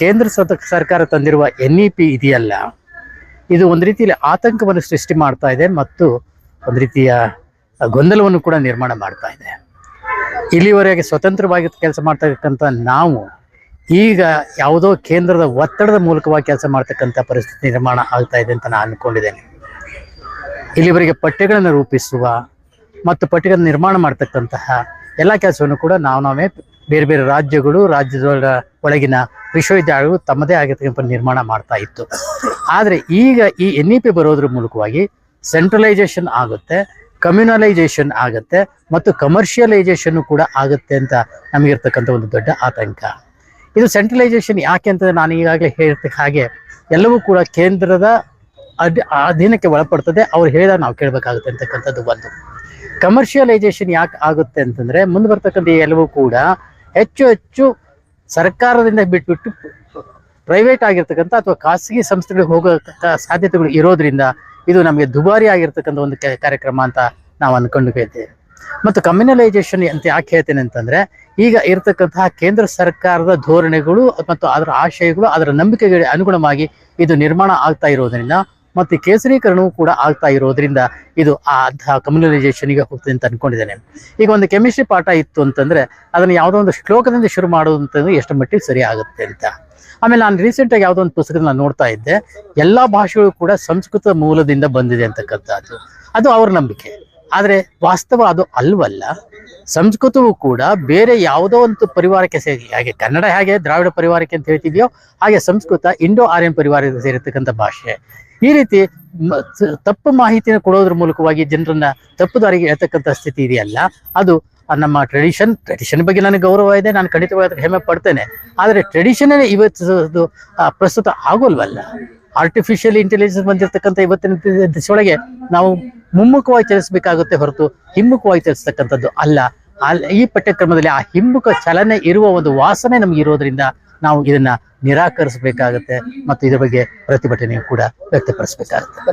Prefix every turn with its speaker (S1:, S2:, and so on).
S1: ಕೇಂದ್ರ ಸರ್ಕಾರ ತಂದಿರುವ NEP ಇದೆಯಲ್ಲ, ಇದು ಒಂದು ರೀತಿಯಲ್ಲಿ ಆತಂಕವನ್ನು ಸೃಷ್ಟಿ ಮಾಡ್ತಾ ಇದೆ ಮತ್ತು ಒಂದು ರೀತಿಯ ಗೊಂದಲವನ್ನು ಕೂಡ ನಿರ್ಮಾಣ ಮಾಡ್ತಾ ಇದೆ. ಇಲ್ಲಿವರೆಗೆ ಸ್ವತಂತ್ರವಾಗಿ ಕೆಲಸ ಮಾಡ್ತಕ್ಕಂಥ ನಾವು ಈಗ ಯಾವುದೋ ಕೇಂದ್ರದ ಒತ್ತಡದ ಮೂಲಕವಾಗಿ ಕೆಲಸ ಮಾಡ್ತಕ್ಕಂಥ ಪರಿಸ್ಥಿತಿ ನಿರ್ಮಾಣ ಆಗ್ತಾ ಇದೆ ಅಂತ ನಾನು ಅನ್ಕೊಂಡಿದ್ದೇನೆ. ಇಲ್ಲಿವರೆಗೆ ಪಠ್ಯಗಳನ್ನು ರೂಪಿಸುವ ಮತ್ತು ಪಠ್ಯಗಳನ್ನು ನಿರ್ಮಾಣ ಮಾಡ್ತಕ್ಕಂತಹ ಎಲ್ಲ ಕೆಲಸವನ್ನು ಕೂಡ ನಾವೇ ಬೇರೆ ಬೇರೆ ರಾಜ್ಯದ ಒಳಗಿನ ವಿಶ್ವವಿದ್ಯಾಲಯಗಳು ತಮ್ಮದೇ ಆಗಿರ್ತಕ್ಕಂಥ ನಿರ್ಮಾಣ ಮಾಡ್ತಾ ಇತ್ತು. ಆದರೆ ಈಗ ಈ NEP ಬರೋದ್ರ ಮೂಲಕವಾಗಿ ಸೆಂಟ್ರಲೈಸೇಷನ್ ಆಗುತ್ತೆ, ಕಮ್ಯುನಲೈಸೇಷನ್ ಆಗುತ್ತೆ ಮತ್ತು ಕಮರ್ಷಿಯಲೈಸೇಷನ್ ಕೂಡ ಆಗುತ್ತೆ ಅಂತ ನಮಗಿರ್ತಕ್ಕಂಥ ಒಂದು ದೊಡ್ಡ ಆತಂಕ. ಇದು ಸೆಂಟ್ರಲೈಸೇಷನ್ ಯಾಕೆ ಅಂತಂದ್ರೆ ನಾನು ಈಗಾಗಲೇ ಹೇಳಿದ ಹಾಗೆ ಎಲ್ಲವೂ ಕೂಡ ಕೇಂದ್ರದ ಅಧೀನಕ್ಕೆ ಒಳಪಡ್ತದೆ. ಅವ್ರು ಹೇಳಿದಾಗ ನಾವು ಕೇಳಬೇಕಾಗುತ್ತೆ ಅಂತಕ್ಕಂಥದ್ದು ಒಂದು. ಕಮರ್ಷಿಯಲೈಸೇಷನ್ ಯಾಕೆ ಆಗುತ್ತೆ ಅಂತಂದ್ರೆ ಮುಂದೆ ಬರ್ತಕ್ಕಂಥ ಎಲ್ಲವೂ ಕೂಡ ಹೆಚ್ಚು ಸರ್ಕಾರದಿಂದ ಬಿಟ್ಬಿಟ್ಟು ಪ್ರೈವೇಟ್ ಆಗಿರ್ತಕ್ಕಂಥ ಅಥವಾ ಖಾಸಗಿ ಸಂಸ್ಥೆಗಳಿಗೆ ಹೋಗೋ ಸಾಧ್ಯತೆಗಳು ಇರೋದ್ರಿಂದ ಇದು ನಮಗೆ ದುಬಾರಿ ಆಗಿರ್ತಕ್ಕಂಥ ಒಂದು ಕಾರ್ಯಕ್ರಮ ಅಂತ ನಾವು ಅನ್ಕೊಂಡಿದ್ದೇವೆ. ಮತ್ತು ಕಮ್ಯುನಲೈಸೇಷನ್ ಅಂತ ಯಾಕೆ ಹೇಳ್ತೇನೆ ಅಂತಂದ್ರೆ, ಈಗ ಇರತಕ್ಕಂತಹ ಕೇಂದ್ರ ಸರ್ಕಾರದ ಧೋರಣೆಗಳು ಮತ್ತು ಅದರ ಆಶಯಗಳು, ಅದರ ನಂಬಿಕೆಗಳಿಗೆ ಅನುಗುಣವಾಗಿ ಇದು ನಿರ್ಮಾಣ ಆಗ್ತಾ ಇರೋದ್ರಿಂದ ಮತ್ತು ಕೇಸರೀಕರಣವೂ ಕೂಡ ಆಗ್ತಾ ಇರೋದ್ರಿಂದ ಇದು ಕಮ್ಯುನಲೈಸೇಷನ್ಗೆ ಹೋಗ್ತದೆ ಅಂತ ಅನ್ಕೊಂಡಿದ್ದೇನೆ. ಈಗ ಒಂದು ಕೆಮಿಸ್ಟ್ರಿ ಪಾಠ ಇತ್ತು ಅಂತಂದ್ರೆ ಅದನ್ನು ಯಾವುದೋ ಒಂದು ಶ್ಲೋಕದಿಂದ ಶುರು ಮಾಡೋದಂತಂದ್ರೆ ಎಷ್ಟು ಮಟ್ಟಿಗೆ ಸರಿ ಆಗುತ್ತೆ ಅಂತ. ಆಮೇಲೆ ನಾನು ರೀಸೆಂಟಾಗಿ ಯಾವುದೋ ಒಂದು ಪುಸ್ತಕದ ನಾನು ನೋಡ್ತಾ ಇದ್ದೆ, ಎಲ್ಲ ಭಾಷೆಗಳು ಕೂಡ ಸಂಸ್ಕೃತ ಮೂಲದಿಂದ ಬಂದಿದೆ ಅಂತಕ್ಕಂಥದ್ದು. ಅದು ಅವ್ರ ನಂಬಿಕೆ. ಆದರೆ ವಾಸ್ತವ ಅದು ಅಲ್ವಲ್ಲ. ಸಂಸ್ಕೃತವೂ ಕೂಡ ಬೇರೆ ಯಾವುದೋ ಒಂದು ಪರಿವಾರಕ್ಕೆ ಹಾಗೆ ಕನ್ನಡ ಹೇಗೆ ದ್ರಾವಿಡ ಪರಿವಾರಕ್ಕೆ ಅಂತ ಹೇಳ್ತಿದ್ಯೋ ಹಾಗೆ ಸಂಸ್ಕೃತ ಇಂಡೋ ಆರ್ಯನ್ ಪರಿವಾರಕ್ಕೆ ಸೇರಿರ್ತಕ್ಕಂಥ ಭಾಷೆ. ಈ ರೀತಿ ತಪ್ಪು ಮಾಹಿತಿಯನ್ನು ಕೊಡೋದ್ರ ಮೂಲಕವಾಗಿ ಜನರನ್ನ ತಪ್ಪು ದಾರಿಗೆ ಎಳ್ತಕ್ಕಂಥ ಸ್ಥಿತಿ ಇದೆಯಲ್ಲ, ಅದು ನಮ್ಮ ಟ್ರೆಡಿಷನ್ ಬಗ್ಗೆ ನನಗೆ ಗೌರವ ಇದೆ, ನಾನು ಖಂಡಿತವಾಗಿ ಹೆಮ್ಮೆ ಪಡ್ತೇನೆ. ಆದರೆ ಟ್ರೆಡಿಷನ್ನೇ ಇವತ್ತು ಪ್ರಸ್ತುತ ಆಗೋಲ್ವಲ್ಲ. ಆರ್ಟಿಫಿಷಿಯಲ್ ಇಂಟೆಲಿಜೆನ್ಸ್ ಬಂದಿರತಕ್ಕಂಥ ಇವತ್ತಿನ ದಿಶೆಯೊಳಗೆ ನಾವು ಮುಮ್ಮುಖವಾಗಿ ಚಲಿಸಬೇಕಾಗುತ್ತೆ ಹೊರತು ಹಿಮ್ಮುಖವಾಗಿ ಚಲಿಸ್ತಕ್ಕಂಥದ್ದು ಅಲ್ಲ. ಈ ಪಠ್ಯಕ್ರಮದಲ್ಲಿ ಆ ಹಿಮ್ಮುಖ ಚಲನೆ ಇರುವ ಒಂದು ವಾಸನೆ ನಮ್ಗೆ ಇರೋದ್ರಿಂದ ನಾವು ಇದನ್ನ ನಿರಾಕರಿಸಬೇಕಾಗತ್ತೆ ಮತ್ತು ಇದ್ರ ಬಗ್ಗೆ ಪ್ರತಿಭಟನೆ ಕೂಡ ವ್ಯಕ್ತಪಡಿಸಬೇಕಾಗುತ್ತೆ.